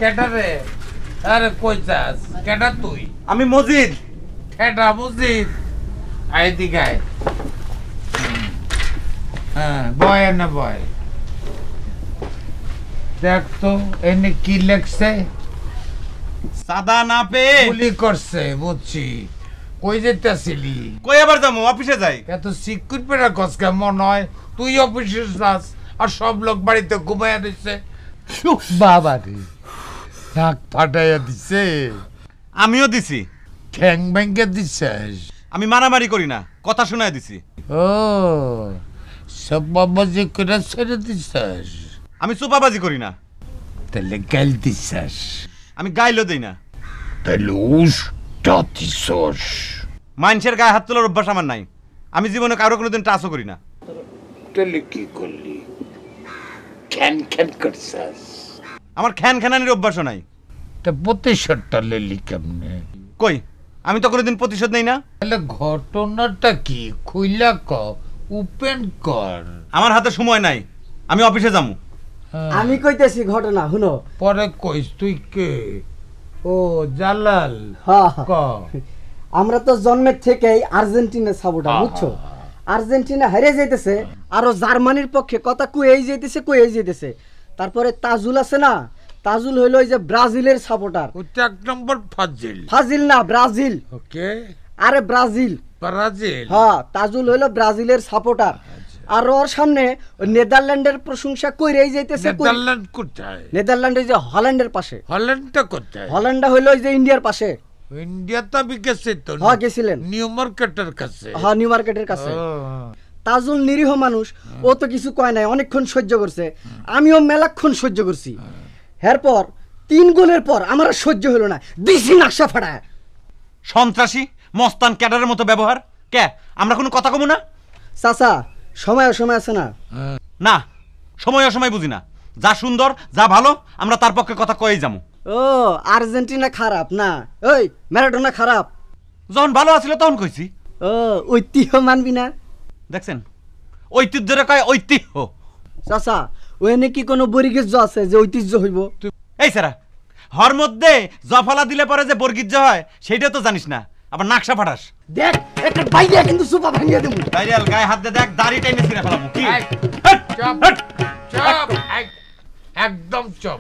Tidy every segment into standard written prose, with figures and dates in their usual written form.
কেটা রে? আরে কই যাস? কেটা তুই? আমি মজিদ। কেটা মজিদ? আয় দিঘায়। হ্যাঁ, বয় না বয়। দেখ তো এনে কি লেখছে? সাদা না পেয়ে গুলি করছে, বুঝছি। কই যেতেছিলি? কই আবার যাবো? অফিসে যাই। এত সিকিউর পেরা কসকা মন হয় তুই অফিসে যাস আর সব লোক বাড়িতে ঘুমাইয়া দিচ্ছে। বাবা রে, নাক ফাটাইয়া দিছে। আমিও দিছি। ঠ্যাং ব্যাংকে দিচ্ছিস? আমি মারামারি করি না, কথা শোনায় দিছি। ও সব বাবাজি করে ছেড়ে দিচ্ছিস? আমি চোপাবাজি করি না। তাহলে গাইল দিচ্ছিস? আমি গাইলো দেই না। তাহলে উষ্টা দিচ্ছিস? মানুষের গায়ে হাত তোলার অভ্যাস আমার নাই। আমি জীবনে কারো কোনোদিন টাচও করি না। তাহলে কি করলি? খ্যান খ্যান করছিস? আমার খ্যান খ্যানানির অভ্যাসও নাই। তা প্রতিশোধটা লেলি কেমনে? কই, আমি তো কোনোদিন প্রতিশোধ নেই না। তাহলে ঘটনাটা কি খুইলা ক, ওপেন কর। আমার হাতে সময় নাই, আমি অফিসে যাবো। আমি কইতেছি ঘটনা শুনো। পরে কইস তুই কে? ও জালাল। ক। আমরা তো জন্মের থেকেই আর্জেন্টিনা সাপোর্টার, বুঝছো? আর্জেন্টিনা হেরে যাইতেছে, আরো জার্মানির পক্ষে কথা কই যাইতেছে। তারপরে তাজুল আছে না, তাজুল হইল ওই যে ব্রাজিলের সাপোর্টার। ওটা এক নম্বর ফাজিল। ফাজিল না, ব্রাজিল। ওকে। আরে ব্রাজিল। ব্রাজিল? হ্যাঁ, তাজুল হইল ব্রাজিলের সাপোর্টার। আর ওর সামনে নেদারল্যান্ডের প্রশংসা কইরাই যাইতেছে। নেদারল্যান্ড কোথায়? নেদারল্যান্ড যে হল্যান্ডের পাশে। হল্যান্ডটা কোথায়? হল্যান্ডটা হইল ওই যে ইন্ডিয়ার পাশে। ইন্ডিয়া তো বিকেছে তো। হ্যাঁ, গেছিলেন নিউ মার্কেটের কাছে। হ্যাঁ, নিউ মার্কেটের কাছে। তাজুল নিরীহ মানুষ, ও তো কিছু কয় নাই, অনেকক্ষণ সহ্য করছে। আমিও মেলাক্ষণ সহ্য করছি। এরপর 3 গোলের পর আমার সহ্য হলো না, দিছি নাকশা ফাড়ায়। সন্ত্রাসী মস্তান ক্যাডারের মতো ব্যবহার। কে আমরা কোনো কথা কমু না? চাচা, সময় আছে না? না, সময় অসময় বুঝি না। যা সুন্দর, যা ভালো, আমরা তার পক্ষে কথা কয়েই যাবো। ও, আর্জেন্টিনা খারাপ না, ওই ম্যারাডোনা খারাপ। যখন ভালো আছিল তখন কইছি। ও, ঐতিহ্য মানবি না? দেখছেন, ঐতিহ্যরে কয় ঐতিহ্য। চাচা, ওখানে কি কোনো বর্গীর্য আছে যে ঐতিহ্য হইব? এই সারা, হর মধ্যে জফলা দিলে পরে যে বর্গীর্য হয় সেইটা তো জানিস না, আবার নাকশা ফাটাস। দেখ, একটা বাইয়া কিন্তু সুপা ভাঙিয়ে দেব। ভাইরাল গায়ে হাত দে, দেখ দাড়ি টাইনে ছিঁড়ে ফেলাবো। কি? চপ, একদম চপ,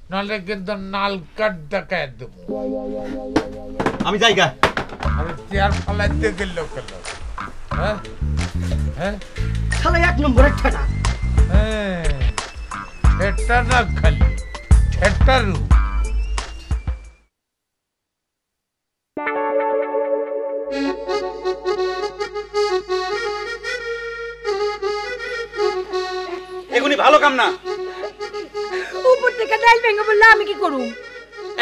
নাহলে কিন্তু নাল কাট দেখায় দেবো। আমি যাইগা। আরে চেয়ার ফালাইতে গেল কেন? হ্যাঁ হ্যাঁ, শালা 1 নম্বরের ঠেটা। হ্যাঁ, ঠেটা না খালি ঠেটারু। এগুনি ভালো কাম না। উপর থেকে ডাল ভেঙে বললে আমি কি করুম?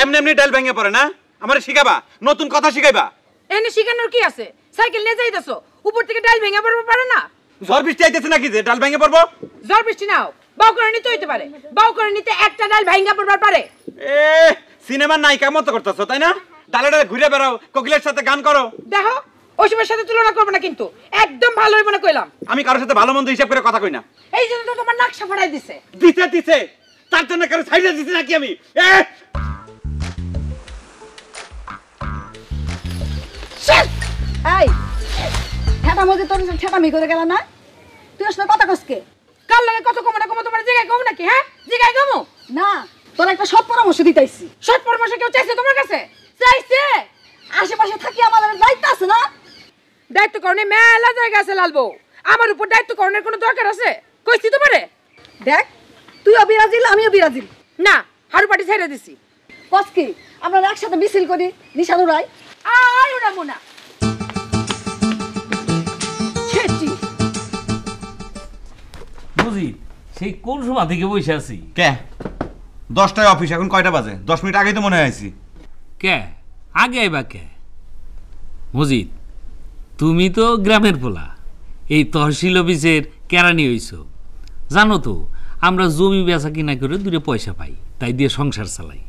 এমনি এমনি ডাল ভেঙে পড়ে না, আমারে শিখাবা, নতুন কথা শিখাইবা। এনে শিখানোর কি আছে? সাইকেল নিয়ে যাইতেছো, উপর থেকে ডাল ভেঙে পড়বে পারে না? ঝড় বৃষ্টি আইতেছে নাকি যে ডাল ভেঙে পড়বো? ঝড় বৃষ্টি নাও, বাউ করে নিতে হইতে পারে। বাউ করে নিতে একটা ডাল ভেঙে পড়বার পারে। এ সিনেমার নায়িকা মতো করতেছো তাই না? ডালে ডালে ঘুরে বেড়াও, কোকিলের সাথে গান করো। দেখো, ওইসবের সাথে তুলনা করবে না কিন্তু, একদম ভালো হইব না কইলাম। আমি কারোর সাথে ভালো মন্দ হিসাব করে কথা কই না। এই জন্য তো তোমার নাকশা ফাড়াই দিছে। দিছে তার জন্য কারো সাইডে দিছি নাকি আমি? এই ঠেটা মধ্যে তোর ঠেটামি করে গেল না? তুই আসলে কথা কসকে কার লাগে কত কম না কম তোমার জায়গায় কম নাকি হ্যাঁ জায়গায় কম না তোর একটা সৎ পরামর্শ দিতেছি সৎ পরামর্শ কেউ চাইছে তোমার কাছে চাইছে আশেপাশে থাকি আমাদের দায়িত্ব আছে না দায়িত্ব করণে মেলা জায়গা আছে লালবো আমার উপর দায়িত্ব করণের কোনো দরকার আছে কইছি তোমারে দেখ তুইও বিরাজিল আমিও বিরাজিল না হাড়ু পাটি ছেড়ে দিছি কসকে আমরা একসাথে মিছিল করি নিশান উড়াই আর উড়াবো না ছেচি বুঝি সেই কোন সময় থেকে বসে আছি কে 10টায় অফিস, এখন কয়টা বাজে? 10 মিনিট আগেই তো মনে হয় আইছি। কে আগে আইবা কে মজিদ, তুমি তো গ্রামের পোলা, এই তহসিল অফিসের কেরানি হইছ। জানো তো আমরা জমি বেচা কিনা করে দূরে পয়সা পাই, তাই দিয়ে সংসার চালাই।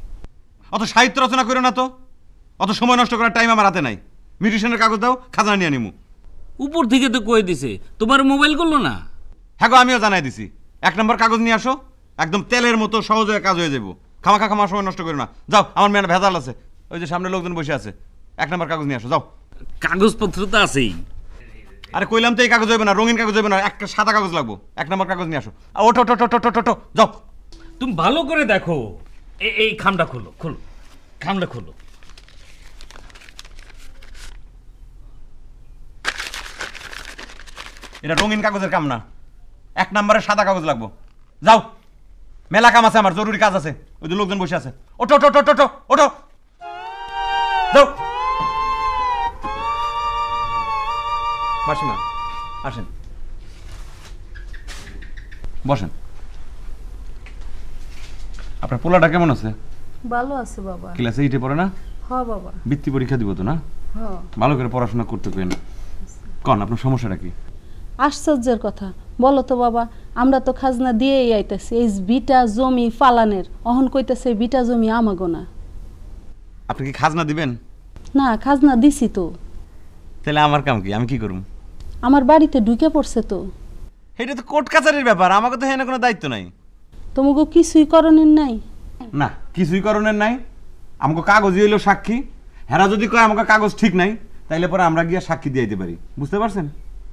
অত সাহিত্য রচনা করো না তো, অত সময় নষ্ট করার টাইম আমার হাতে নাই। মিউটেশনের কাগজ দাও, খাজনা নিয়ে নিমু। উপর থেকে তো কয়ে দিছে, তোমার মোবাইল করলো না? হ্যাঁ গো, আমিও জানাই দিছি। 1 নম্বর কাগজ নিয়ে আসো, একদম তেলের মতো সহজ হয়ে কাজ হয়ে যাবো। খামাখা সময় নষ্ট করো না। যাও, আমার মেয়েটা ভেজাল আছে, ওই যে সামনে লোকজন বসে আছে। 1 নম্বর কাগজ নিয়ে আসো, যাও। কাগজপত্র তো আছেই। আরে কইলাম তো এই কাগজ হইবে না, রঙিন কাগজ হইবে না, একটা সাদা কাগজ লাগবো। 1 নম্বর কাগজ নিয়ে আসো। ওটো যাও। তুমি ভালো করে দেখো, এই খামটা খোলো, খামটা খোলো। এটা রঙিন কাগজের কাম না, 1 নম্বরের সাদা কাগজ লাগবো। যাও, মেলা কাম আছে, আমার জরুরি কাজ আছে। ওই যে লোকজন বসে আছে। ওটো যাও। মাসিমা আসেন, বসেন। আপনার পোলাটা কেমন আছে? ভালো আছে বাবা। ক্লাসে 8-এ পড়ে না? হ্যাঁ বাবা। বৃত্তি পরীক্ষা দিব তো না? হ্যাঁ। ভালো করে পড়াশোনা করতে কইন। কোন আপনার সমস্যাটা কি? আশ্চর্যের কথা, বলো তো বাবা, আমরা তো খাজনা দিয়েই আইতেছি এই বিটা জমি ফালানের, অহন কইতেছে বিটা জমি আমাগো না। আপনি কি খাজনা দিবেন? না, খাজনা দিছি তো। তাহলে আমার কাম কি? আমি কি করুম? আমার বাড়িতে ঢুকে পড়ছে তো। এটা তো কোর্ট কাছারির ব্যাপার, আমাকে তো হেনে কোনো দায়িত্ব নাই। তোমাকে কিছুই করণের নাই? না, কিছুই করণের নাই। আমাকে কাগজই হইলো সাক্ষী। হেরা যদি কয় আমাকে কাগজ ঠিক নাই, তাইলে পরে আমরা গিয়া সাক্ষী দিয়ে দিতে পারি। বুঝতে পারছেন?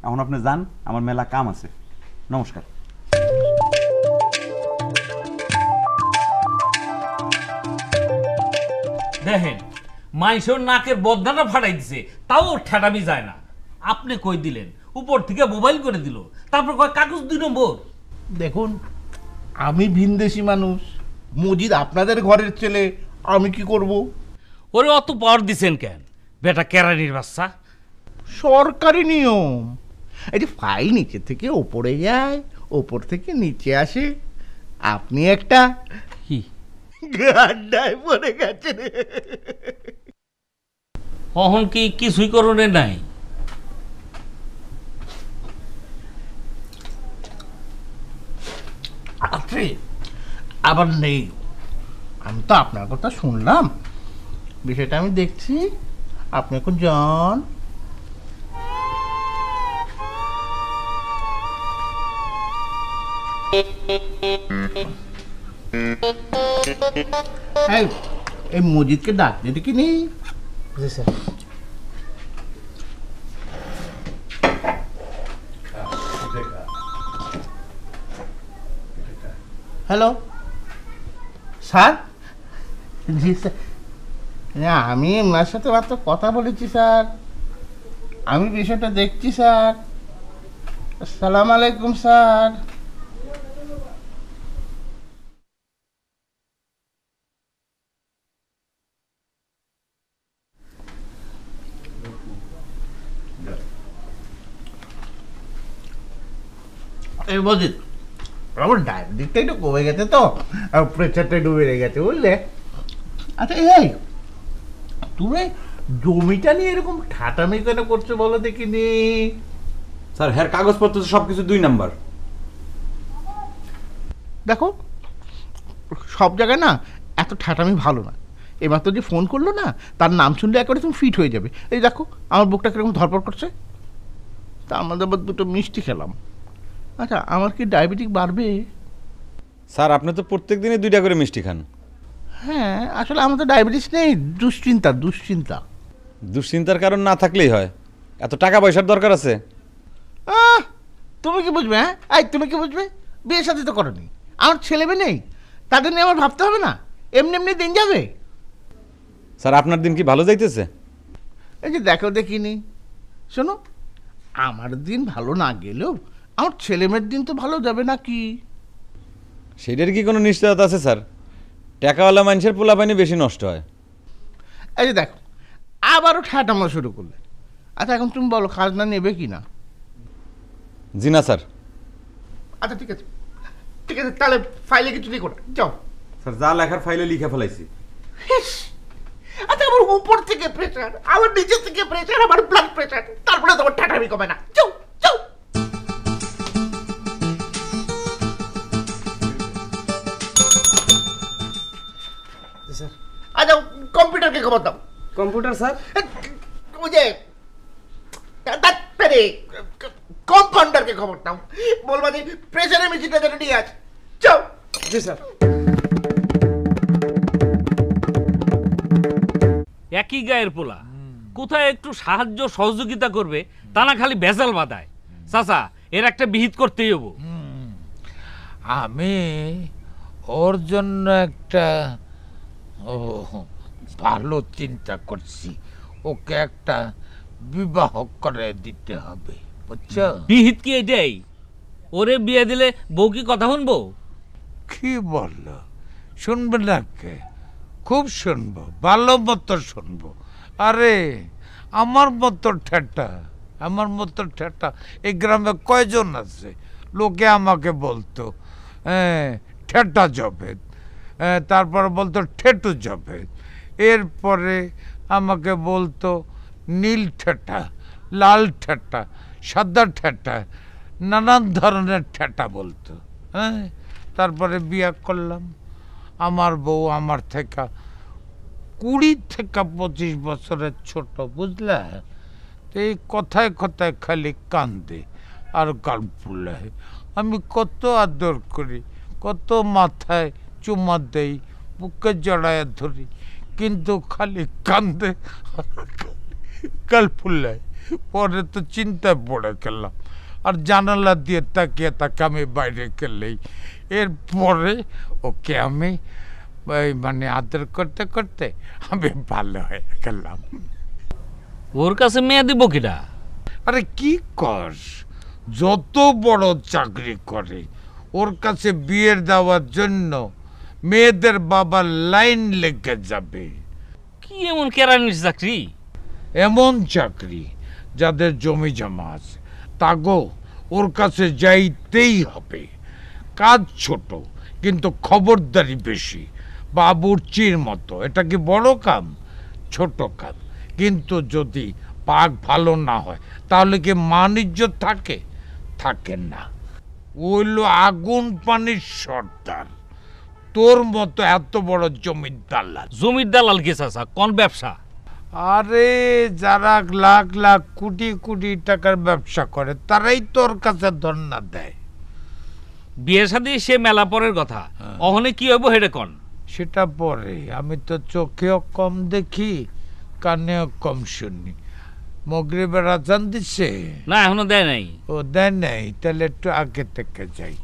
এখন আপনি যান, আমার মেলা কাম আছে। নমস্কার। দেখেন, মাইশোর নাকের বদনাটা ফাটাই দিছে, তাও ঠেটামি যায় না। আপনি কই দিলেন, উপর থেকে মোবাইল করে দিল, তারপর কয় কাগজ 2 নম্বর। দেখুন, আমি ভিনদেশি মানুষ, মজিদ আপনাদের ঘরের ছেলে, আমি কি করব? ওরে অত পাওয়ার দিছেন কেন? বেটা কেরানির বাচ্চা। সরকারি নিয়ম, এই যে ফাইল নিচে থেকে ওপরে যায়, ওপর থেকে নিচে আসে। আপনি একটা কি গাড্ডায় পড়ে গেছেন। অহন কি কিছুই করণে নাই? আছে, আবার নেই। আমি তো আপনার কথা শুনলাম, বিষয়টা আমি দেখছি। আপনি এখন যান। এই মজিদকে ডাক দিতে কি নেই? Hello sir. জি স্যার, আমি ওনার সাথে মাত্র কথা বলেছি স্যার। আমি বিষয়টা দেখছি স্যার। আসসালামু আলাইকুম স্যার। এই মজিদ, আমার ডায়াবেটিসটা একটু কমে গেছে তো, আর প্রেশারটা একটু বেড়ে গেছে, বুঝলে? আচ্ছা এই তুমি জমিটা নিয়ে এরকম ঠাটামি কেন করছো বলো দেখিনি? স্যার, হ্যাঁ কাগজপত্র সবকিছু 2 নাম্বার। দেখো, সব জায়গায় না এত ঠাটামি ভালো না। এবার তো যে ফোন করলো না, তার নাম শুনলে একেবারে তুমি ফিট হয়ে যাবে। এই দেখো আমার বুকটা কিরকম ধরপড় করছে। তা আমাদের আবার 2টো মিষ্টি খেলাম। আচ্ছা, আমার কি ডায়াবেটিক বাড়বে? স্যার, আপনি তো প্রত্যেক দিনই 2টা করে মিষ্টি খান। হ্যাঁ, আসলে আমার তো ডায়াবেটিস নেই, দুশ্চিন্তা। দুশ্চিন্তার কারণ না থাকলেই হয়। এত টাকা পয়সার দরকার আছে? তুমি কি বুঝবে? হ্যাঁ, এই তুমি কি বুঝবে? বিয়ে সাথে তো করনি, আমার ছেলে মেয়ে নেই, তাদের নিয়ে আমার ভাবতে হবে না? এমনি এমনি দিন যাবে। স্যার আপনার দিন কি ভালো যাইতেছে? এই যে দেখো দেখিনি, শোনো, আমার দিন ভালো না গেলেও আমার ছেলে মেয়ের দিন তো ভালো যাবে না কি? সেটার কি কোনো নিশ্চয়তা আছে স্যার? টাকাওয়ালা মানুষের পোলাপানি বেশি নষ্ট হয়। এই যে দেখো, আবারও ঠাটামা শুরু করলে। আচ্ছা এখন তুমি বলো, খাজনা নেবে কি না? জি না স্যার। আচ্ছা ঠিক আছে, ঠিক আছে, তাহলে ফাইলে কিছু লিখো না, যাও। স্যার যা লেখার ফাইলে লিখে ফেলাইছি। আচ্ছা আমার উপর থেকে প্রেশার, আমার নিচে থেকে প্রেশার, আমার ব্লাড প্রেশার, তারপরে তোমার ঠাটামি কমে না। যাও যাও। স্যার আচ্ছা কম্পিউটারকে খবর দাও। Computer sir? ওই যে কম্পাউন্ডারকে খবর দাও, বলবা যে প্রেশারের মেশিনটা যেন নিয়ে আছে। যাও। জি স্যার। একই গায়ের পোলা, কোথায় একটু সাহায্য সহযোগিতা করবে তা না খালি ভেজাল বাঁধায়। চাচা এর একটা বিহিত করতেই হবো। আমি ওর জন্য একটা ভালো চিন্তা করছি, ওকে একটা বিবাহ করে দিতে হবে, বুঝছো? বিহিত কি এটাই? ওরে বিয়ে দিলে বউ কি কথা শুনবো? কি বললো? শুনবে না কে? খুব শুনবো, ভালো মতো শুনবো। আরে আমার মতো ঠেটা এই গ্রামে কয়জন আছে? লোকে আমাকে বলতো ঠেটা জবেদ, তারপর বলতো ঠেটু জবেদ, এরপরে আমাকে বলতো নীল ঠেটা, লাল ঠেটা, সাদা ঠেটা, নানান ধরনের ঠেটা বলতো। তারপরে বিয়ে করলাম। আমার বউ আমার থেকে 20 থেকে 25 বছরের ছোট, বুঝলে? তো এই কথায় কথায় খালি কান্দে আর গাল ফুলায়। আমি কত আদর করি, কত মাথায় চুমা দেই, বুকে জড়ায় ধরি, কিন্তু খালি কান্দে গাল ফুলায়। পরে তো চিন্তায় পড়ে গেলাম, আর জানালা দিয়ে তাকিয়ে তাকে আমি বাইরে গেলেই এরপরে ওকে আমি মানে আদর করতে করতে আমি ভালো হয়ে গেলাম। ওর কাছে মেয়ে দিব কিনা? আরে কি কর, যত বড় চাকরি করে ওর কাছে বিয়ের দেওয়ার জন্য মেয়েদের বাবার লাইন লেগে যাবে। কি এমন কেরানির চাকরি? এমন চাকরি যাদের জমি জমা আছে তাগো ওর কাছে যাইতেই হবে। কাজ ছোট কিন্তু খবরদারি বেশি, বাবুর্চির মতো। এটা কি বড় কাম? ছোট কাজ, কিন্তু যদি পাক ভালো না হয় তাহলে কি মান ইজ্জত থাকে? থাকে না। ওইলো আগুন পানির সর্দার, তোর মতো এত বড় জমির দালাল। জমির দালাল কি চাচা? কোন ব্যবসা? আরে যারা লাখ লাখ কোটি কোটি টাকার ব্যবসা করে তারাই তোর কাছে ধর্ণা দেয়। বিয়ের সাথে সে মেলা পরের কথা, অহনে কি হইব হেডে কন? সেটা পরে। আমি তো চোখেও কম দেখি, কানেও কম শুনি। মগরিবের আজান দিচ্ছে না, এখনো দেয় নাই। ও দেয় নাই? তাহলে একটু আগে থেকে যাই,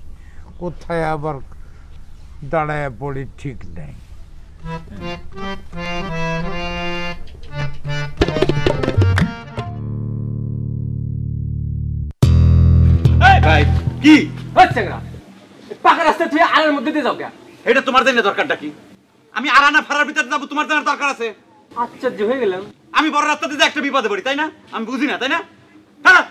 কোথায় আবার দাঁড়ায় পড়ি ঠিক নেই। ভাই কি হচ্ছে না পাকা রাস্তা তুই আড়ার মধ্যে দিয়ে যাও কে? এটা তোমার জানা দরকারটা কি? আমি আরানা ফারার ভিতরে যাবো, তোমার জানার দরকার আছে? আশ্চর্য হয়ে গেলাম। আমি বড় রাস্তা দিয়ে একটা বিপদে পড়ি, তাই না? আমি বুঝি না, তাই না? হ্যাঁ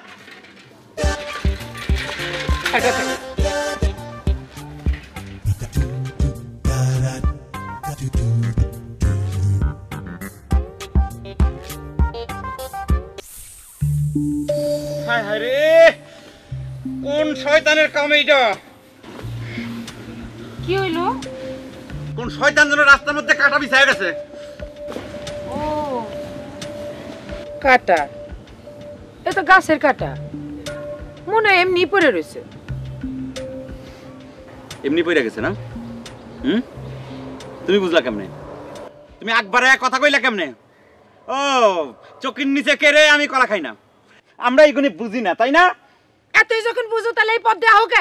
হায় হায় রে, কোন শয়তানের কাম এইটা? কি হইলো? কোন শয়তান যেন রাস্তার মধ্যে কাটা বিছায় গেছে। ও কাটা, এ তো গাছের কাটা, মনে হয় এমনি পড়ে রয়েছে। এমনি পড়ে গেছে না? তুমি বুঝলা কেমনে? তুমি একবারে কথা কইলা কেমনে? ও চোখের নিচে কেড়ে আমি কলা খাই না, আমরা এইগুলি বুঝি না, তাই না? এতই যখন বুঝো তাহলে এই পথ দেওয়া হোক।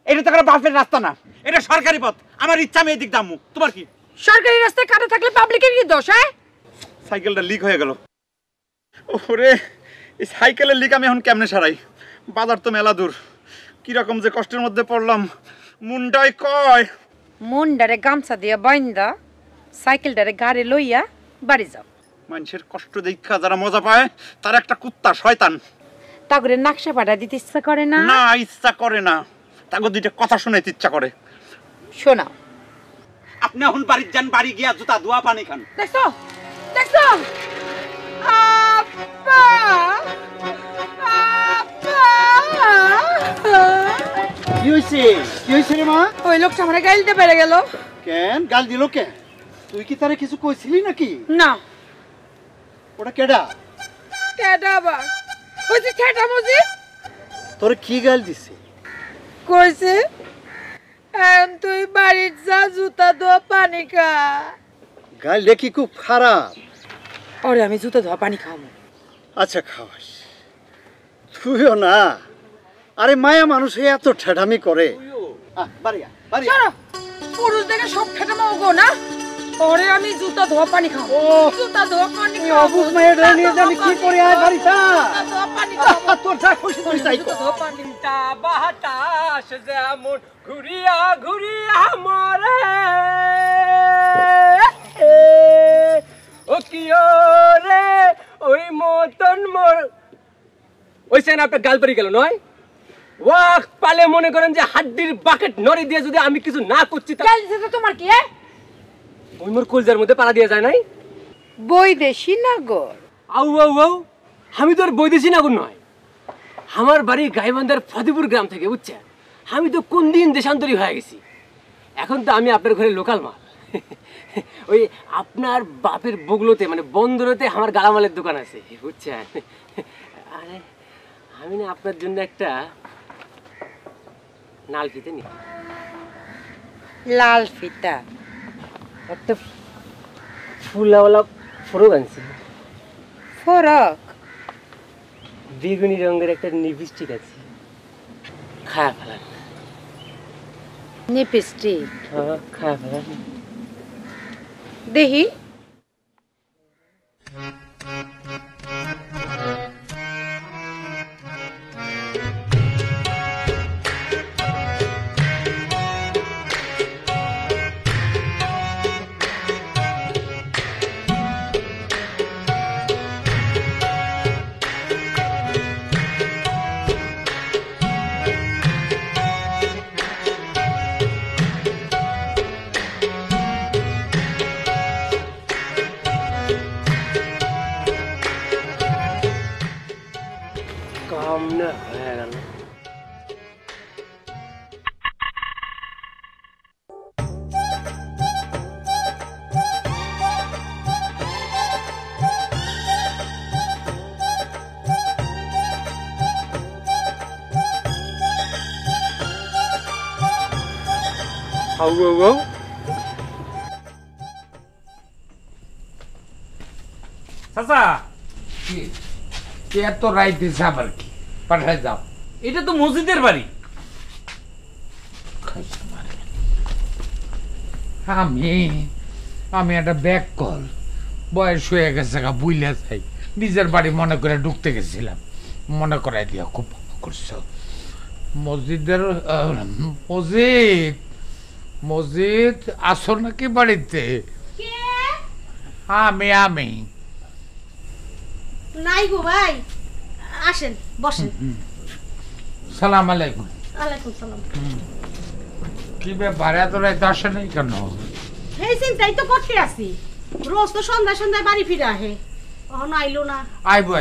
এটা তো কোনো বাপের রাস্তা না, এটা সরকারি পথ। আমার ইচ্ছা আমি এদিক দামু, তোমার কি? সরকারি রাস্তায় কাটা থাকলে পাবলিকের কি দোষ? হ্যাঁ, সাইকেলটা লিক হয়ে গেল। ওরে, এই সাইকেলের লিক আমি এখন কেমনে সারাই? বাজার তো মেলা দূর, কিরকম যে কষ্টের মধ্যে পড়লাম। মুন্ডাই কয় মুন্ডারে গামছা দিয়া বাইন্দা সাইকেলটারে গাড়ি লইয়া বাড়ি যাও। মানুষের কষ্ট দেখা যারা মজা পায় তার একটা কুত্তা শয়তান। তা করে নাকশা পাড়া দিতে ইচ্ছা করে না? না, ইচ্ছা করে না, তাকে দুইটা কথা শুনাইতে ইচ্ছা করে। শোনাও। আপনি এখন বাড়ি যান, বাড়ি গিয়া জুতা ধোয়া পানি খান। দেখছো দেখছো আপা কি হইছে? কি হইছে রে মা? ওই লোকটা আমার গাইল দিতে পেরে গেল। কেন গাল দিল কেন? তুই কি তারে কিছু কইছিলি নাকি? না। ওটা কেডা? কেডা আবার? ওই যে ঠেটা মজিদ। তোর কি গাল দিছে? কইছে তুই বাড়ির যা, জুতা ধোয়া পানি খা। গাল দেখি খুব খারাপ। ওরে আমি জুতা ধোয়া পানি খাওয়াবো। আচ্ছা খাওয়াস। তুইও না, আরে মায়া মানুষ এত ঠেঠামি করে। পুরুষ দেখে সব ঠেটা মাগো না। ওরে আমি জুতা ধোয়া পানি খাওয়াবো। জুতা ধোয়া পানি খাওয়াবো। মায়ের নিয়ে জানি কি করে আয় বাড়িটা। জুতা ধোয়া পানি খাওয়াবো। তোর যা খুশি তুই তাই কর। জুতা ধোয়া পানিটা বাতাস যেমন ঘুরিয়া ঘুরিয়া মরে, ও কি রে ওই মতন মোর। ওই সেন আপনার গাল পরি গেল নয়? ওয়াক পালে মনে করেন যে হাড্ডির বাকেট নড়ি দিয়ে যদি আমি কিছু না করছি তোমার কি? ওই মোর কলজার মধ্যে পাড়া দিয়ে যায় নাই? বৈদেশি নাগর। আউ আউ আউ, আমি তো আর বৈদেশি নাগর নয়। আমার বাড়ি গাইবান্ধার ফতেপুর গ্রাম থেকে, বুঝছেন? আমি তো কোন দিন দেশান্তরী হয়ে গেছি। এখন তো আমি আপনার ঘরে লোকাল মাল। ওই আপনার বাপের বগলোতে মানে বন্দরেতে আমার গালামালের দোকান আছে, বুঝছেন? আরে আমি না আপনার জন্য একটা নাল ফিতে নি। লাল ফিতা? একটা ফুলাওয়ালা ফরক আনছি। ফরক? বেগুনি রঙের একটা লিপস্টিক আছে, খায়া ফেলান। লিপস্টিক? হ্যাঁ, খায়া ফেলান। দেখি। কামনা হয়ে গেল। চাচা এত রাইতে আবার কি পাঠায় যাও? এটা তো মসজিদের বাড়ি। আমি একটা ব্যাগ কল, বয়স হয়ে গেছে, বুইলা যাই, নিজের বাড়ি মনে করে ঢুকতে গেছিলাম, মনে করাই দিয়া খুব করছো। মসজিদের মসজিদ মসজিদ আসো নাকি বাড়িতে? আমি নাই গো ভাই, আসেন বসেন। সালাম আলাইকুম। ওয়ালাইকুম সালাম। কি ব্যাপার এত রাইতে আসে নাই কেন? এই চিন্তাই তো করতে আসি, রোজ তো সন্ধ্যায় সন্ধ্যায় বাড়ি ফিরে আহে, অহন আইলো না। আইবো।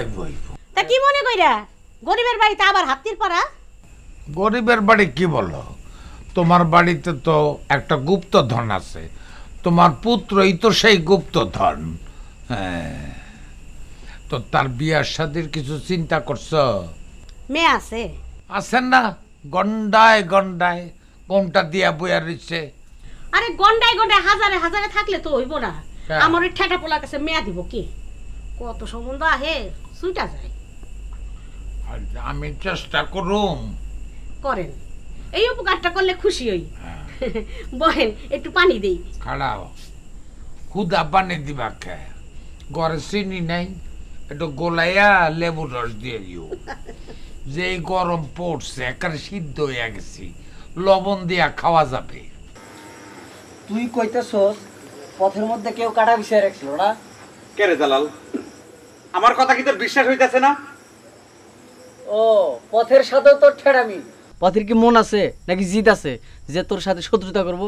তা কি মনে কইরা গরিবের বাড়িতে আবার হাতির পাড়া? গরিবের বাড়ি কি বলো? তোমার বাড়িতে তো একটা গুপ্তধন আছে, তোমার পুত্রই তো সেই গুপ্তধন। হ্যাঁ, তো তার বিয়ার শাদীর কিছু চিন্তা করছো? মেয়ে আছে? আছেন না, গন্ডায় কোনটা দিয়া বইয়া রইছে। আরে গন্ডায় হাজারে হাজারে থাকলে তো হইব না। হ্যাঁ। আমার ওই ঠেটা পোলার কাছে মেয়া দিব কি? কত সম্বন্ধ আহে সুইটা যায়। আর আমি চেষ্টা করুম। করেন, এই উপকারটা করলে খুশি হই। বহেন, একটু পানি দেই। খাড়াও, হুদা পানি দিবা কে? ঘরে চিনি নাই, একটু গোলাইয়া লেবুর রস দিয়ে দিও। যে গরম পড়ছে একেবারে সিদ্ধ হয়ে গেছি, লবণ দিয়া খাওয়া যাবে। তুই কইতেছস পথের মধ্যে কেউ কাটা বিষয় রাখছিল না? কে রে জালাল, আমার কথা কি তোর বিশ্বাস হইতাছে না? ও, পথের সাথেও তোর ঠেড়ামি। পথের কি মন আছে নাকি জিদ আছে যে তোর সাথে শত্রুতা করব?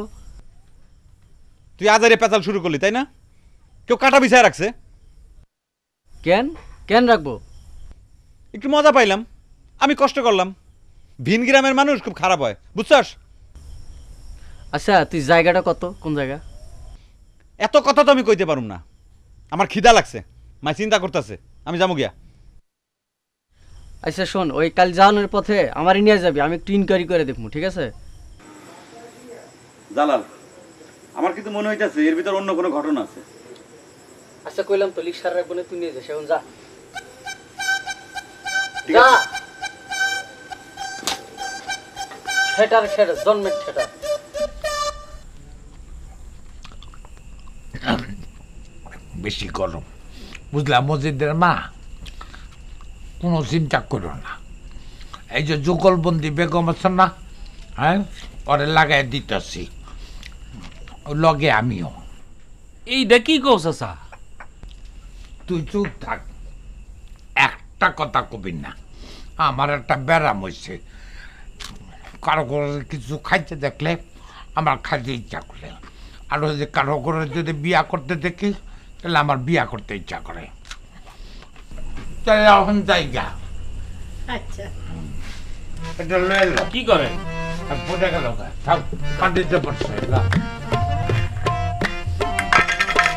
তুই আজারে পেঁচাল শুরু করলি তাই না? কেউ কাটা বিছায় রাখছে। কেন কেন রাখবো? একটু মজা পাইলাম, আমি কষ্ট করলাম। ভিন গ্রামের মানুষ খুব খারাপ হয়, বুঝছস? আচ্ছা, তুই জায়গাটা কত, কোন জায়গা? এত কথা তো আমি কইতে পারুম না, আমার খিদা লাগছে, মাই চিন্তা করতেছে, আমি যাবো গিয়া। আচ্ছা শোন, ওই কাল যাওয়ানোর পথে আমারই নিয়ে যাবি, আমি একটু ইনকোয়ারি করে দেখবো, ঠিক আছে? জালাল, আমার কিন্তু মনে হইতাছে এর ভিতর অন্য কোনো ঘটনা আছে। আচ্ছা কইলাম তো, লিক সার রাখবো না, তুই নিয়ে যাস, এখন যা। ঠিক আছে। ঠেটার ঠেটা, জন্মের ঠেটা। বেশি গরম, বুঝলাম মসজিদের মা, কোনো চিন্তা করো না। এই যে যুগলবন্দি বেগম আছে না, হ্যাঁ, ওরে লাগাই দিতেছি, লগে আমিও। এইটা কি কও চাচা? তুই চুপ থাক, একটা কথা কবি না। আমার একটা ব্যারাম হয়েছে, কারো করে কিছু খাইতে দেখলে আমার খাইতে ইচ্ছা করে, আর ওই যে কারো করে যদি বিয়া করতে দেখি তাহলে আমার বিয়া করতে ইচ্ছা করে। তাহলে এখন জায়গা আচ্ছা, এটা লয়ে এলো, কি করে? পড়ে গেল, থাক, পানিতে পড়ছে।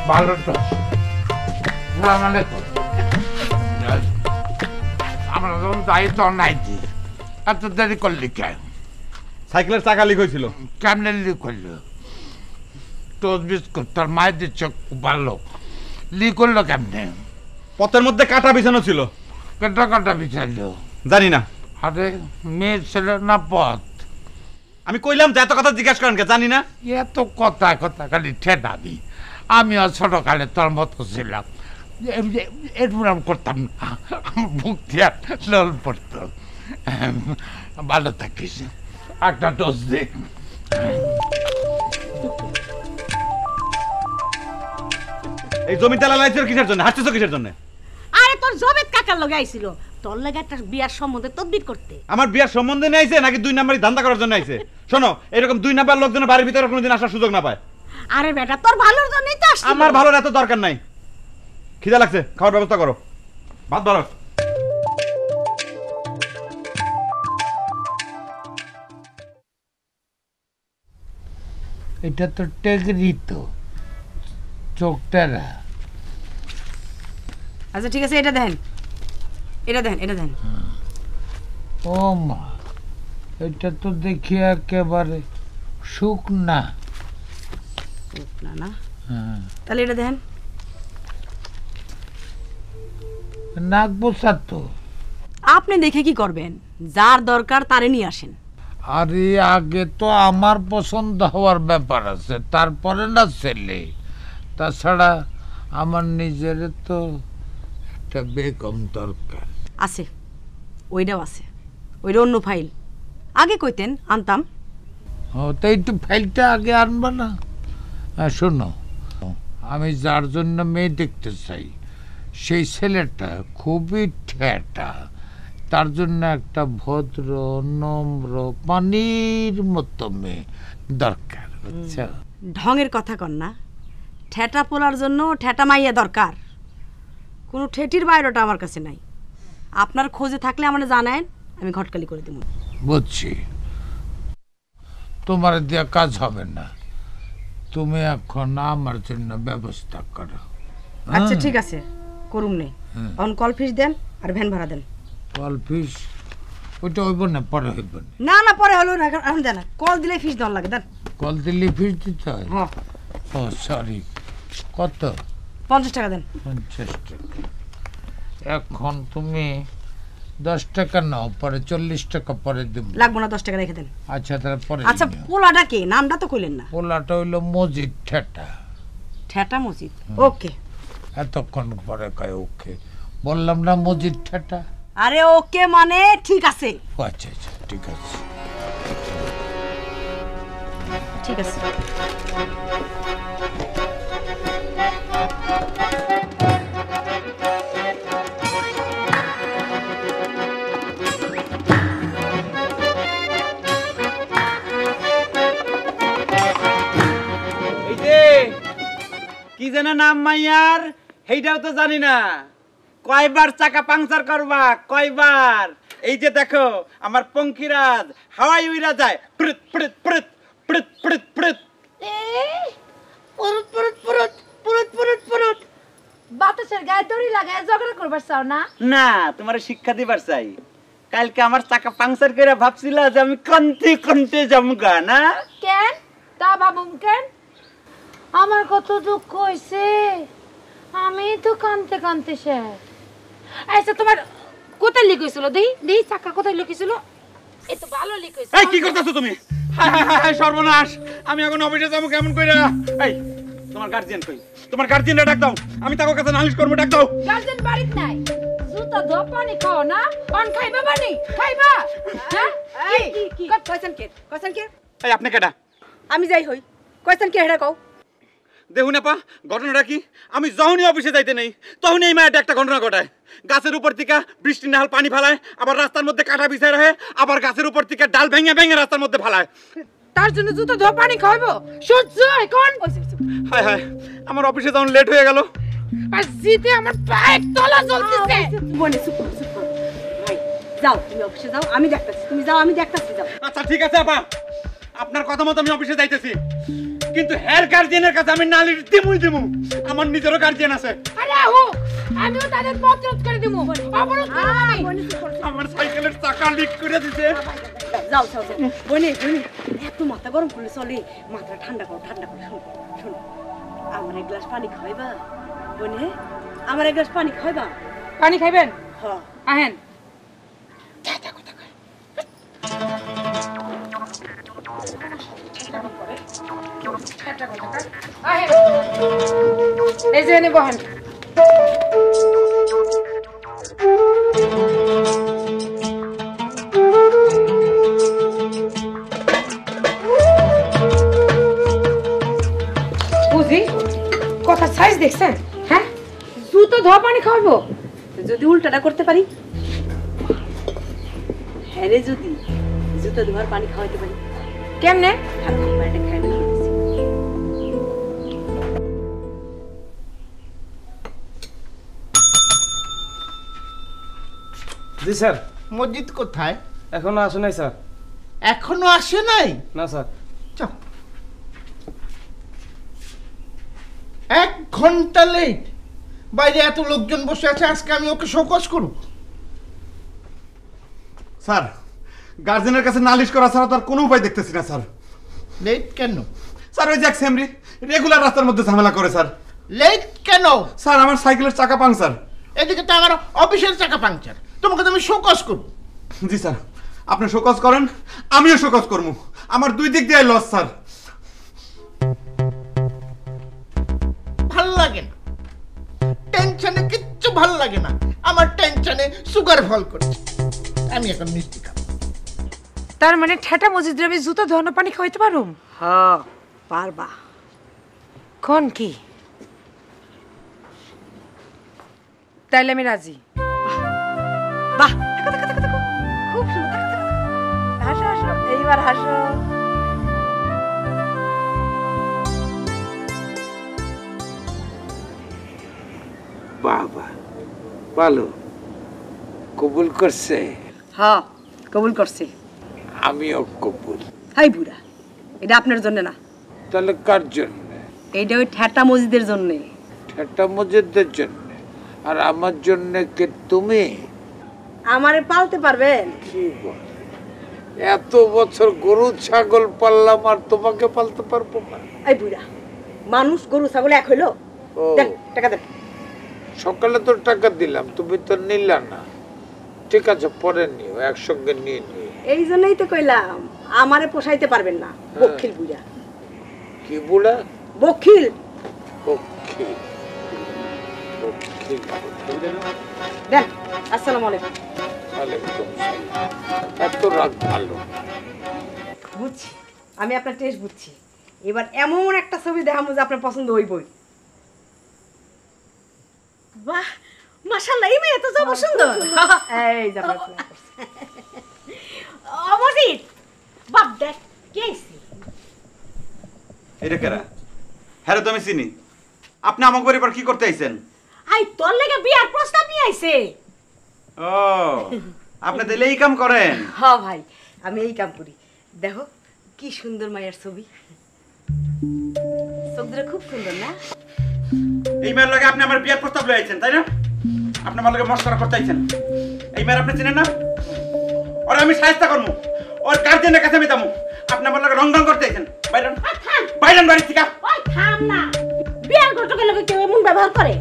ভালো তো মানে তো আমরা যখন যাই তো নাই দি, এত দেরি করলি কেন? সাইকেলের চাকা লিক হয়েছিল। কেমনে লিক করলো? টোস্ট বিস্কুট তোর মায়ের দিচ্ছে ভালো, লিক করলো কেমনে? পথের মধ্যে কাটা বিছানো ছিল। কেটা কাটা বিছাইলো? জানি না। আরে মেয়ে ছেলে না পথ? আমি কইলাম যে এত কথা জিজ্ঞাসা করেন কে? জানি না। এত কথা কথা খালি ঠেটাবি। আমিও ছোটকালে তোর মতো ছিলাম, এরকম করতাম না, মুখ দিয়ে লোল পড়তো। ভালো থাকিস, একটা ডোজ দে। এই জমিটা লাগাইছো কিসের জন্য? হাঁটতেছো কিসের জন্য? আরে তোর জবেদ কাকার লগে আইছিল তোর লাগে একটা বিয়ার সম্বন্ধে তদবির করতে। আমার বিয়ার সম্বন্ধে নিয়ে আইছে নাকি 2 নাম্বারই ধান্দা করার জন্য আইছে? শোনো, এরকম 2 নাম্বার লোকজনের বাড়ির ভিতরে কোনোদিন আসার সুযোগ না পায়। আরে বেটা, তোর ভালোর জন্যই তো আসছি। আমার ভালোর এত দরকার নাই। খিদা লাগছে, খাওয়ার ব্যবস্থা করো। ভাত ভালো। এটা তো টেগরি, তো চোখটা। আচ্ছা ঠিক আছে, এটা দেন, এটা দেন, এটা দেন। ও মা, এটা তো দেখি একেবারে শুকনা। না না, তাহলে এটা দেন। নাক বোসা তো। আপনি দেখে কি করবেন? যার দরকার তারে নিয়ে আসেন। আরে আগে তো আমার পছন্দ হওয়ার ব্যাপার আছে, তারপরে না ছেলে। তাছাড়া আমার নিজের তো একটা বেগম দরকার আছে, ওইটাও আছে, ওইটা অন্য ফাইল। আগে কইতেন আনতাম। ও, তো একটু ফাইলটা আগে আনবা না? হ্যাঁ শোনো, আমি যার জন্য মেয়ে দেখতে চাই সেই ছেলেটা খুবই ঠেটা, তার জন্য একটা ভদ্র নম্র পানির মতো মেয়ে দরকার, বুঝছো? ঢঙের কথা কন না, ঠেটা পোলার জন্য ঠেটা মাইয়া দরকার। কোনো ঠেটির বাইরেটা আমার কাছে নাই। আপনার খোঁজে থাকলে আমার জানায়েন, আমি ঘটকালি করে দেব। বুঝছি, তোমার দিয়ে কাজ হবে না, তুমি এখন আমার জন্য ব্যবস্থা করো। আচ্ছা ঠিক আছে, করুম নেই। এখন কল ফিস দেন আর ভ্যান ভাড়া দেন। কল ফিস ওইটা হইব না, পরে হইব না। না না, পরে হলো না, এখন দেন। কল দিলে ফিস দেওয়ার লাগে, দেন। কল দিলে ফিস দিতে হয়? হ্যাঁ। ও সরি, কত? 50 টাকা দেন। 50 টাকা। এখন তুমি 10 টাকা নাও, পরে 40 টাকা পরে দেব। লাগবো না, 10 টাকা রেখে দেন। আচ্ছা তারপরে আচ্ছা পোলাটা কে, নামটা তো কইলেন না। পোলাটা হইলো মজিদ ঠেটা। ঠেটা মজিদ, ওকে। এতক্ষণ পরে কয় ওকে, বললাম না মজিদ ঠেটা। আরে ওকে মানে ঠিক আছে। ও আচ্ছা আচ্ছা ঠিক আছে ঠিক আছে। কি যেন নাম মাইয়ার, সেইটাও তো জানি না। কয়বার চাকা পাংচার করবা, কয়বার? এই যে দেখো আমার পঙ্কিরাজ হাওয়াই উইরা যায়, প্রুত প্রুত প্রুত প্রুত প্রুত প্রুত। পুরুত পুরুত পুরুত পুরুত পুরুত পুরুত। বাতাসের গায়ে দড়ি লাগায় ঝগড়া করবার চাও না? না, তোমার শিক্ষা দিবার চাই। কালকে আমার চাকা পাংচার করে ভাবছিলা যে আমি কান্তে কান্তে যামুগা না? কেন তা ভাবুম কেন? আমার কত দুঃখ হইছে, আমি তো কানতে কানতে শেষ। আচ্ছা তোমার কোথায় লিক হয়েছিল? দেই দেই চাকা কোথায় লিক হয়েছিল? এই তো ভালো লিক হয়েছে। এই কি করতেছো তুমি? হায় হায় হায় সর্বনাশ, আমি এখন অফিসে যাবো কেমন কইরা? এই তোমার গার্জিয়ান কই? তোমার গার্জিয়ানরা ডাক দাও, আমি তার কাছে নালিশ করব। ডাক দাও। গার্জিয়ান বাড়িতে নাই। জুতা ধোয়া পানি খাও না? পান খাইবা পানি খাইবা? হ্যাঁ কি কয়ছেন কে? এই আপনি কেডা? আমি যাই হই, কয়ছেন কে হেডা কও। দেখুন আপা, ঘটনাটা কি? আমি যখনই অফিসে যাইতে নেই তখনই এই মায়ের একটা ঘটনা ঘটায়। গাছের উপর থেকে বৃষ্টি নাহাল পানি ফালায়, আবার রাস্তার মধ্যে কাটা বিছায় রাখে, আবার গাছের উপর থেকে ডাল ভেঙে ভেঙে রাস্তার মধ্যে ফালায়। তার জন্য জুতা ধোয়া পানি খাইবো? সহ্য এখন? হায় হায়, আমার অফিসে যখন লেট হয়ে গেল। আর জিতে আমার পায়ের তলা জ্বলতেছে। বনে চুপ কর। ভাই যাও, তুমি অফিসে যাও, আমি দেখতাছি। তুমি যাও, আমি দেখতাছি, যাও। আচ্ছা ঠিক আছে আপা, আপনার কথা মতো আমি অফিসে যাইতেছি, কিন্তু হের গার্জিয়ানের কাছে আমি নালিশ দিমু। আমার নিজেরও গার্জিয়ান আছে। আরে হোক, আমিও তাদের প্রতিরোধ করে দিব। অবরোধ করব আমি। আমার সাইকেলের চাকা লিক করে দিতে। যাও বনে এত মাথা গরম করলে চলে? মাথা ঠান্ডা করো। শোনো, আমার এক গ্লাস পানি খাইবা? বনে আমার এক গ্লাস পানি খাইবা? পানি খাইবেন? হ্যাঁ আহেন। এই যে এনে বহেন। বুঝি কথা সাইজ দেখছেন? হ্যাঁ, জুতো ধোয়া পানি খাওয়াবো? যদি উল্টাটা করতে পারি? হ্যাঁ রে, যদি জুতো ধোয়ার পানি খাওয়াইতে পারি। কেমনে? পানিটা খাই না। জি স্যার। মসজিদ কোথায়? এখনো আসে নাই স্যার। এখনো আসে নাই? না স্যার। চল, 1 ঘন্টা লেট। বাইরে এত লোকজন বসে আছে, আজকে আমি ওকে শোকজ করব? স্যার, গার্জেনের কাছে নালিশ করা ছাড়া তো আর কোনো উপায় দেখতেছি না স্যার। লেট কেন? স্যার ওই যে এক সেমরি রেগুলার রাস্তার মধ্যে ঝামেলা করে স্যার। লেট কেন? স্যার আমার সাইকেলের চাকা পাংচার। এদিকে তো আমার অফিসের চাকা পাংচার, তোমাকে তো আমি শোকজ করব। জি স্যার, আপনি শোকজ করেন, আমিও শোকজ করবো। আমার দুই দিক দিয়ে লস স্যার। ভাল লাগে না, টেনশনে কিচ্ছু ভাল লাগে না। আমার টেনশনে সুগার ফল করছে, আমি এখন মিষ্টি খাবো। তার মানে ঠেটা মসজিদে আমি জুতো ধোয়ানো পানি খাওয়াইতে পারুম? হ্যাঁ পারবা। কোন কি? তাইলে আমি রাজি। বাহ, খুব সুন্দর। হাসো, এইবার হাসো। বাবা ভালো, কবুল করছে? হ্যাঁ কবুল করছে। আমিও কবুল। হাই বুড়া, এটা আপনার জন্য না। তাহলে কার জন্য? এইটা ওই ঠেটা মসজিদের জন্য। ঠেটা মসজিদের জন্য? আর আমার জন্য কে তুমি? আমারে পালতে পারবেন? কি বল, এত বছর গরু ছাগল পাললাম আর তোমাকে পালতে পারবো না? এই বুড়া, মানুষ গরু ছাগল এক হইলো? দেন টাকা দেন। সকালে তো টাকা দিলাম, তুমি তো নিলা না। ঠিক আছে পরে নিও, একসঙ্গে নিয়ে নিও। এই জন্যই তো কইলাম আমারে পোষাইতে পারবেন না, বখিল বুড়া। কি বুড়া? বখিল। বখিল। বখিল। দেন। আসসালামু আলাইকুম। ওয়ালাইকুম সালাম। এত রাগ ভালো। বুঝছি, আমি আপনার টেস্ট বুঝছি। এবার এমন একটা ছবি দেখাবো যে আপনার পছন্দ হইবই। বাহ, মাশাআল্লাহ, এই মেয়ে তো যা সুন্দর। এই যে আপনার অমজিৎ, বাপ দেখ কে আইছে? এটা কারা? হ্যাঁ তো আমি চিনি। আপনি আমার পরিবার কি করতে আইছেন? আই তোর লাগি বিয়ার প্রস্তাব নিয়ে আইছে। ও, আপনি তাহলে এই কাম করেন? হ্যাঁ ভাই, আমি এই কাম করি। দেখো কি সুন্দর মায়ের ছবি, ছবিটা খুব সুন্দর না? এই মেয়ের লাগে আপনি আমার বিয়ার প্রস্তাব লয়ে আইছেন, তাই না? আপনি আমার লাগে মশকরা করতে আইছেন। এই মেয়ের আপনি চিনেন না? ওর আমি সাহায্য করবো, ওর গার্জেনের কাছে আমি যাবো। আপনি আমার লাগে রং করতে আইছেন। বাইরেন, বাইরেন বাড়ি থেকে। ওই থাম না, বিয়ার ঘটকের লগে কেউ এমন ব্যবহার করে?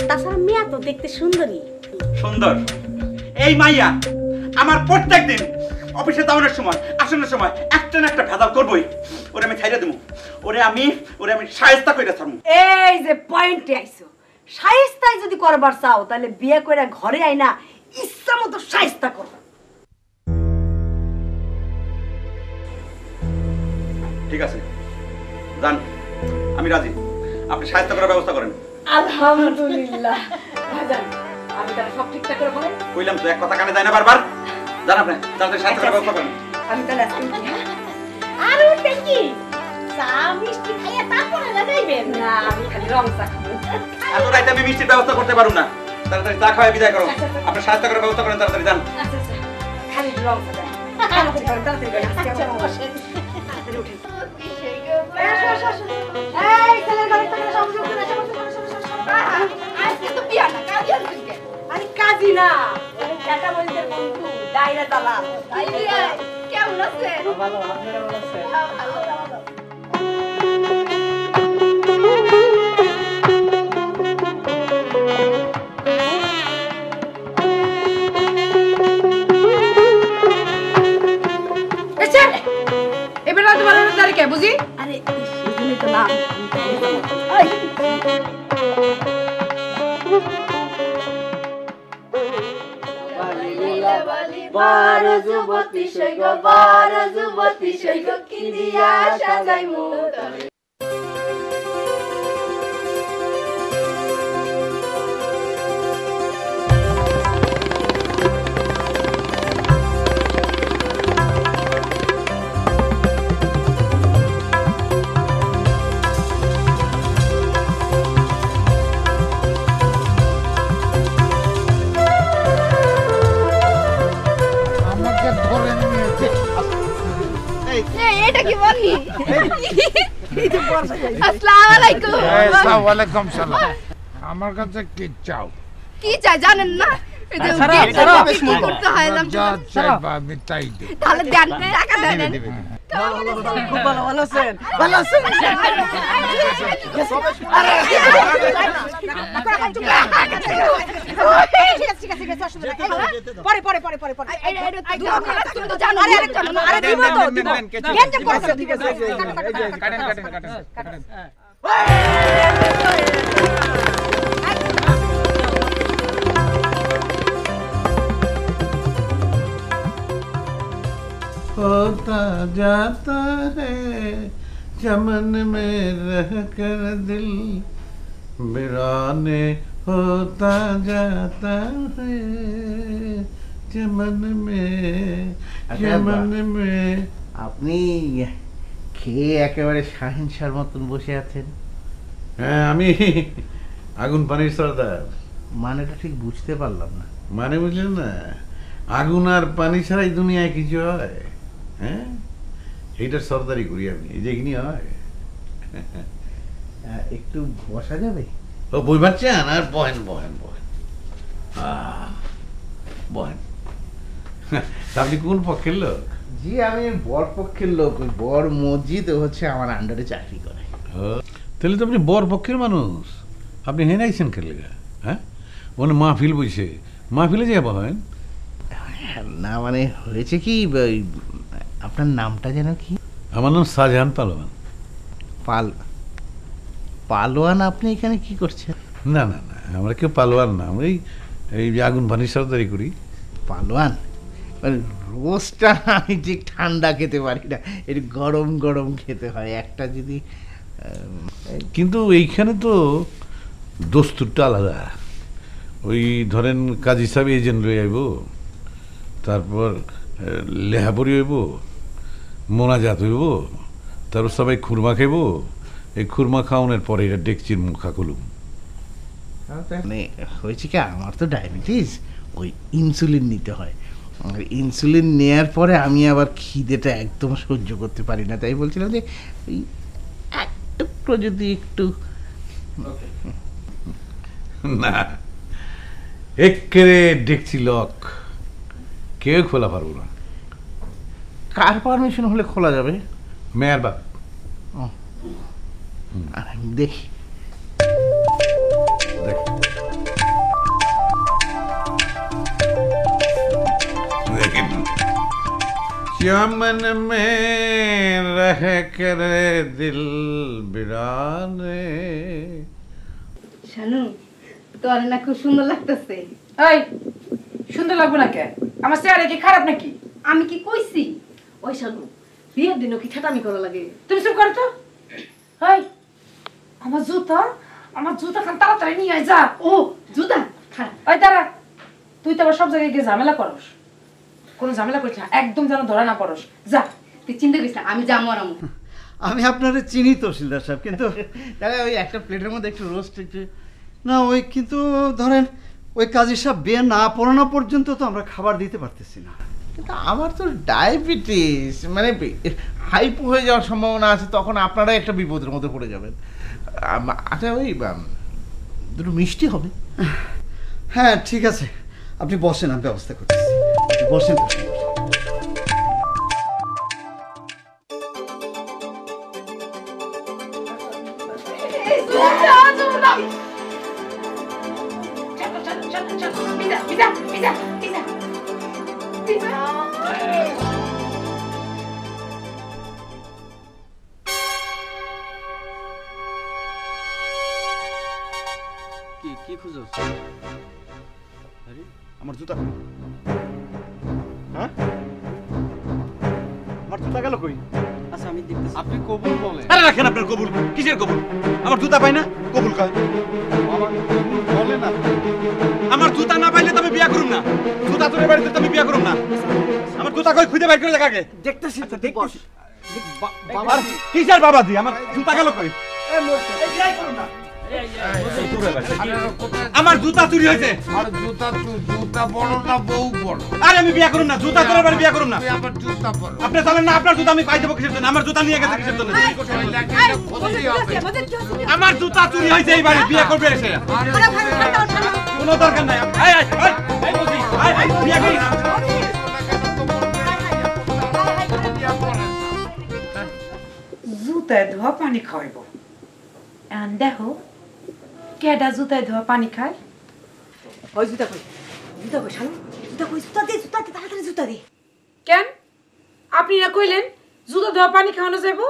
তাছাড়া মেয়ে তো দেখতে সুন্দরী। সুন্দর? এই মাইয়া আমার প্রত্যেকদিন অফিসে যাওয়ার সময়, আসানোর সময় একটা না একটা ভেজাল করবই। ওরে আমি ছাইড়া দেবো, ওরে আমি সাহায্য করে ছাড়বো। এই যে পয়েন্টে আইছো, শায়েস্তাই যদি করবার চাও তাহলে বিয়ে করে ঘরে আইনা ইচ্ছা মতো শায়েস্তা করো। ঠিক আছে, যান, আমি রাজি। আপনি সাহায্য করার ব্যবস্থা করেন। আলহামদুলিল্লাহ। ভাইজান, আমি তাহলে সব ঠিকঠাক করে বলেন। কইলাম তো, এক কথা কানে যায় না বারবার। যান আপনি, তাড়াতাড়ি সাহায্য করার ব্যবস্থা করেন। আমি তাহলে আজকে উঠি, হ্যাঁ? আর ওটা কি? চা মিষ্টি খাইয়া তারপরে যাইবেন? না, আমি খালি রং চা খাবো। এত রাইতে আমি মিষ্টির ব্যবস্থা করতে পারবো না। তাড়াতাড়ি চা খাওয়াই বিদায় করো। আপনি সাহায্য করার ব্যবস্থা করেন, তাড়াতাড়ি যান। আচ্ছা আচ্ছা, খালি রং চা দেন। তাড়াতাড়ি করেন, তাড়াতাড়ি করেন। আজকে আমার বসেন। তাড়াতাড়ি উঠেন। আসো, আসো, আসো। এই ছেলের বাড়ি থেকে সব শুরু করে, সব শুরু করে, সব শুরু করে। আজকে তো বিয়া না, কাজী আজকে। আরে কাজী না, ওই টাটা বলদের বন্ধু, দাইরা দালাল। কেমন আছেন? ভালো, আপনারা ভালো আছেন? ভালো ভালো। এবার রাত 12টার তারিখে বুঝি? আরে সেজন্যই তো না। বার যুবতী সৈগ, বার যুবতী সৈগ, কি দিয়া সাজাইমু তরে। আমাকে ধরে নিয়েছে। এটা কি বললি? আসসালামু আলাইকুম। ওয়ালাইকুম সালাম। আমার কাছে কি চাও? কি চাই জানেন না? এই যে কি করতে হয় যা চাইবা আমি তাই দেব। তাহলে দেন, টাকা দেন। খুব ভালো, ভালো আছেন? ভালো আছেন? পরে পরে পরে পরে পরে তুমি তো জানো। আরে দিব তো, দিব। গেঞ্জাম করছ, ঠিক আছে, কাটেন কাটেন কাটেন কাটেন। होता जाता है चमन में रह कर दिल वीराने होता जाता है चमन में আপনি খেয়ে একেবারে শাহিনশার মতন বসে আছেন। হ্যাঁ, আমি আগুন পানির সর্দার। মানেটা ঠিক বুঝতে পারলাম না। মানে বুঝলেন না? আগুন আর পানি ছাড়াই দুনিয়ায় কিছু হয়? হ্যাঁ, এইটার সর্দারি করি আমি। এই যেখানে হয়। একটু বসা যাবে? ও বই পাচ্ছেন? আর বহেন বহেন বহেন বহেন। আপনি কোন পক্ষের লোক? জি, আমি বর পক্ষের লোক। ওই বর মসজিদ হচ্ছে আমার আন্ডারে চাকরি করে। তাহলে তো আপনি বর পক্ষের মানুষ। আপনি হেন আইছেন খেলে? হ্যাঁ, ওখানে মাহফিল বইছে, মাহফিলে যাবা হয়। না মানে হয়েছে কি, আপনার নামটা যেন কি? আমার নাম শাহজাহান পালোয়ান। পালোয়ান, আপনি এখানে কি করছেন? না না না, আমরা কেউ পালোয়ান না, আমরা এই আগুন পানি সর্দারি করি। পালোয়ান মানে রোজটা আমি ঠিক ঠান্ডা খেতে পারি না, একটু গরম গরম খেতে হয় একটা যদি। কিন্তু এইখানে তো দস্তুরটা আলাদা। ওই ধরেন কাজী সাহেব এজেন্ট লই আইব, তারপর লেহাপড়ি হইব, মোনাজাত হইব, তারপর সবাই খুরমা খাইব। এই খুরমা খাওয়ানোর পরে এটা ডেকচির মুখা খুলুম। মানে হয়েছে কি, আমার তো ডায়াবেটিস, ওই ইনসুলিন নিতে হয়। আর ইনসুলিন নেয়ার পরে আমি আবার খিদেটা একদম সহ্য করতে পারি না, তাই বলছিলাম যে ওই একটু যদি একটু। না, একেবারে ডেকচি লক, কেউ খোলা পারবো না। কার পারমিশন হলে খোলা যাবে? মেয়ের বাপ। আর আমি দেখি। चमन में रह कर दिल बिराने। শানু, তোর না খুব সুন্দর লাগতেছে। এই সুন্দর লাগবে না কে? আমার চেহারা কি খারাপ নাকি? আমি কি কইছি? ওই শানু, বিয়ের দিনও কি ঠাটামি করা লাগে? তুমি চুপ করো তো। এই আমার জুতা খান তাড়াতাড়ি নিয়ে আয়, যা। ও জুতা খারাপ। ওই দাঁড়া, তুই তো আবার সব জায়গায় গিয়ে ঝামেলা করস। কোনো ঝামেলা করিস না, একদম যেন ধরা না পড়স, যা। তুই চিন্তা করিস না, আমি যাবো আর আমু। আমি আপনারে চিনি তহসিলদার সাহেব, কিন্তু তাহলে ওই একটা প্লেটের মধ্যে একটু রোস্ট একটু। না ওই কিন্তু ধরেন ওই কাজী সাহেব বিয়ে না পড়ানো পর্যন্ত তো আমরা খাবার দিতে পারতেছি না। কিন্তু আমার তো ডায়াবেটিস, মানে হাইপো হয়ে যাওয়ার সম্ভাবনা আছে, তখন আপনারাই একটা বিপদের মধ্যে পড়ে যাবেন। আচ্ছা ওই দুটো মিষ্টি হবে? হ্যাঁ ঠিক আছে, আপনি বসেন, আমি ব্যবস্থা করতেছি। আপনি বসেন তো। কি খুঁজো? আমার জুতা, হ্যাঁ আমার জুতা গেল কই? আচ্ছা আমি দেখতেছি। আপনি কবুল বলেন। আরে রাখেন আপনার কবুল, কিসের কবুল? আমার জুতা পাই না, কবুল কয়। আমার কবুল বলে না। আমার জুতা না পাইলে তো আমি বিয়া করুম না। জুতা তোর বাড়িতে তো আমি বিয়া করুম না। আমার জুতা কই খুঁজে বের করে দেখ আগে। দেখতেছি তো, দেখতেছি। বাবা কিসের বাবাজি? আমার জুতা গেল কই? আমার জুতা চুরি হয়েছে। আর জুতা বড় না বউ বড়? আরে আমি বিয়া করুম না, জুতা তোর বাড়ি বিয়া করুম না। আমার জুতা বড়। আপনি চলেন না, আপনার জুতা আমি পাই দেবো কিসের জন্য? আমার জুতা নিয়ে গেছে কিসের জন্য? আমার জুতা চুরি হয়েছে, এই বাড়ি বিয়ে করবে এসে। কোনো দরকার নাই। বিয়ে করি না। জুতায় ধোয়া পানি খাওয়াইব। এখন দেখো কেডা জুতায় ধোয়া পানি খায়। ওই জুতা কই? জুতা কই শানু? জুতা কই? জুতা দে, তাড়াতাড়ি জুতা দে। কেন আপনি না কইলেন জুতা ধোয়া পানি খাওয়ানো যাইব?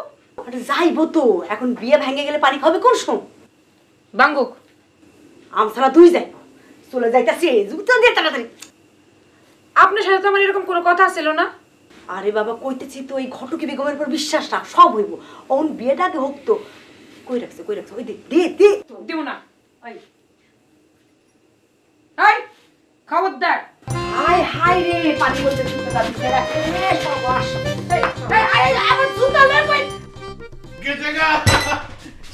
আরে যাইবো তো, এখন বিয়ে ভেঙে গেলে পানি খাবে কোন সময়? বাঙ্গুক আমসারা দুই যাইবো, চলে যাইতাছে, জুতা দে তাড়াতাড়ি। আপনার সাথে তো আমার এরকম কোনো কথা ছিল না। আরে বাবা কইতেছি তো, এই ঘটকি বেগমের উপর বিশ্বাস রাখ, সব হইব। ওন বিয়েটাকে হোক তো। কই রাখছে ওই দে দে দে। দেব না। ওই এই খবরদার। হাই হাই রে, পানি বলতে জুতা দিতে রাখে রে সবাস। এই আমার জুতা লয়ে কই? গেছে গা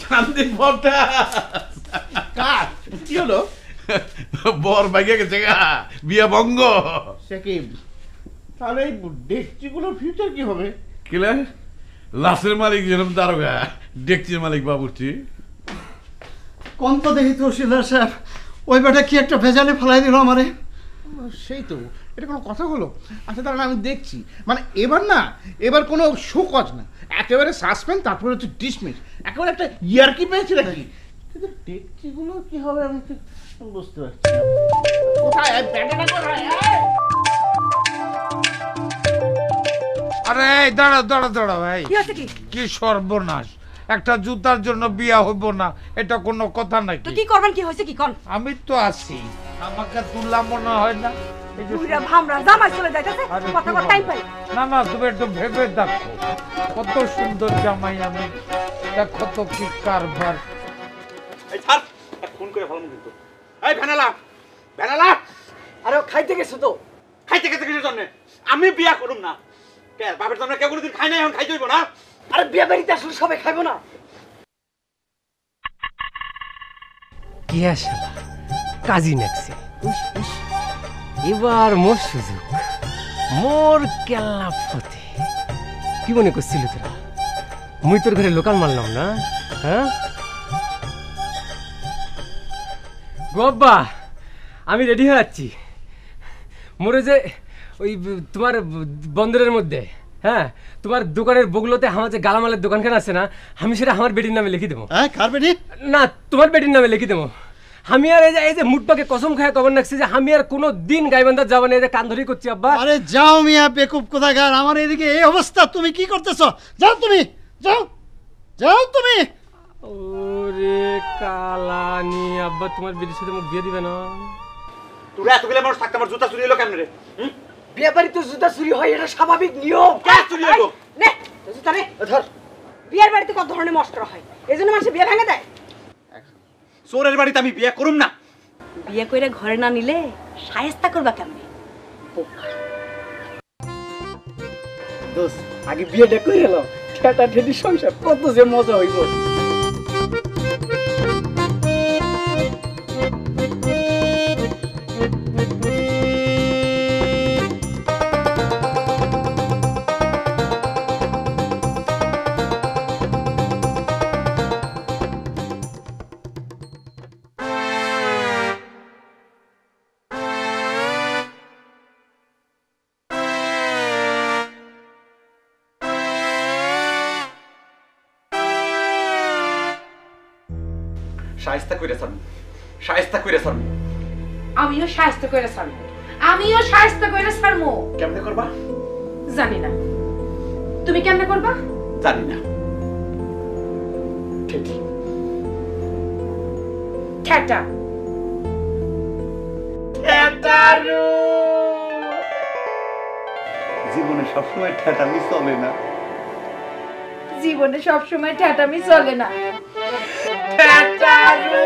শান্তি ফটা। কার কি হলো? বর বাইকে গেছে গা, বিয়া ভঙ্গ। সে কি? তাহলে এই ডেকচিগুলোর ফিউচার কি হবে? কিলে লাশের মালিক যেরকম দারোগা, ডেকচির মালিক বাবুর্চি। কোন তো দেখি তহসিলদার সাহেব, ওই বেটা কি একটা ভেজালে ফেলাই দিল আমারে। সেই তো, এটা কোনো কথা হলো? আচ্ছা তাহলে আমি দেখছি, মানে এবার কোনো শোকজ না, একেবারে সাসপেন্স, তারপরে হচ্ছে ডিসমিস, একেবারে একটা ইয়ার্কি পেয়েছি নাকি। কিন্তু ডেকচিগুলো কি হবে আমি বুঝতে পারছি না। কোথায় ব্যাটাটা কোথায়? আরে এই দাঁড়া দাঁড়া দাঁড়া ভাই, কি হচ্ছে কি? কি সর্বনাশ! একটা জুতার জন্য বিয়া হইব না, এটা কোনো কথা তো নাকি? কি করবেন, কি হয়েছে কি কোন? আমি তো আছি, আমাকে তুললাম মনে হয় না? এই যে বুইড়া ভামরা জামাই চলে যাইতেছে, আরে কথা কি কর টাইম পাই। না না, তুমি একটু ভেবে দেখো, কত সুন্দর জামাই আমি, দেখো তো কি কারবার। এই ছাড়, ফোন করে ভালো কিন্তু। এই ভেনালা, ভেনালা, আরে ও খাইতে গেছো তো। খাইতে গেছে কিসের জন্য? আমি বিয়া করুম না। কে বাপের জন্য কেউ কোনোদিন খাই নাই, এখন খাইতে হইব না? আরে বিয়ে বাড়িতে আসলে সবাই খাইবো না। কি আসে কাজী নাকছে। এবার মোর সুযোগ, মোর কেল্লা ফতে। কি মনে করছিল তোরা মুই তোর ঘরে লোকাল মারলাম না? হ্যাঁ বাবা, আমি রেডি হয়ে যাচ্ছি। মোরে যে ওই তোমার বন্দরের মধ্যে, হ্যাঁ তোমার দোকানের বগুলোতে আমার যে গালামালের দোকানখানা আছে না, আমি সেটা আমার বেটির নামে লিখে দেবো। হ্যাঁ কার বেটি? না, তোমার বেটির নামে লিখে দেবো। আমি আর এই যে মুটপাকে কসম খায় কবর রাখছি যে আমি আর কোনো দিন গাইবান্ধার যাবো না। এই যে কান ধরি করছি আব্বা। আরে যাও মিয়া বেকুব কোথাকার, আমার এদিকে এই অবস্থা, তুমি কি করতেছো? যাও তুমি, যাও যাও তুমি। ওরে কালানি আব্বা, তোমার বেটির সাথে মুখ বিয়ে দিবে না? তোরা এতগুলো মানুষ থাকতে আমার জুতা চুরি হলো কেমন রে? বিয়ে বাড়িতে জুতা চুরি হয়, এটা স্বাভাবিক নিয়ম। কে চুরি হলো? নে তো জুতা নে ধর। বিয়ের বাড়িতে কত ধরনের মস্করা হয়, এজন্য মানুষ বিয়ে ভেঙে দেয়। চোরের বাড়িতে আমি বিয়ে করুম না। বিয়ে কইরা ঘরে না নিলে শায়েস্তা করবা কেমনে? দোস্ত আগে বিয়েটা করে এলাম, ঠেটা ঠেটি সংসার কত যে মজা হইব। শায়েস্তা কইরা ছাড়ুন, শায়েস্তা কইরা ছাড়ুন। আমিও সাহায্য করে ছাড়বো, আমিও সাহায্য করে ছাড়বো। কেমনে করবা? জানি না। তুমি কেমনে করবা? জানি না। ঠেটি ঠেটা ঠেটারু। জীবনে সবসময় ঠেটামি চলে না। জীবনে সবসময় ঠেটামি চলে না। ঠেটারু।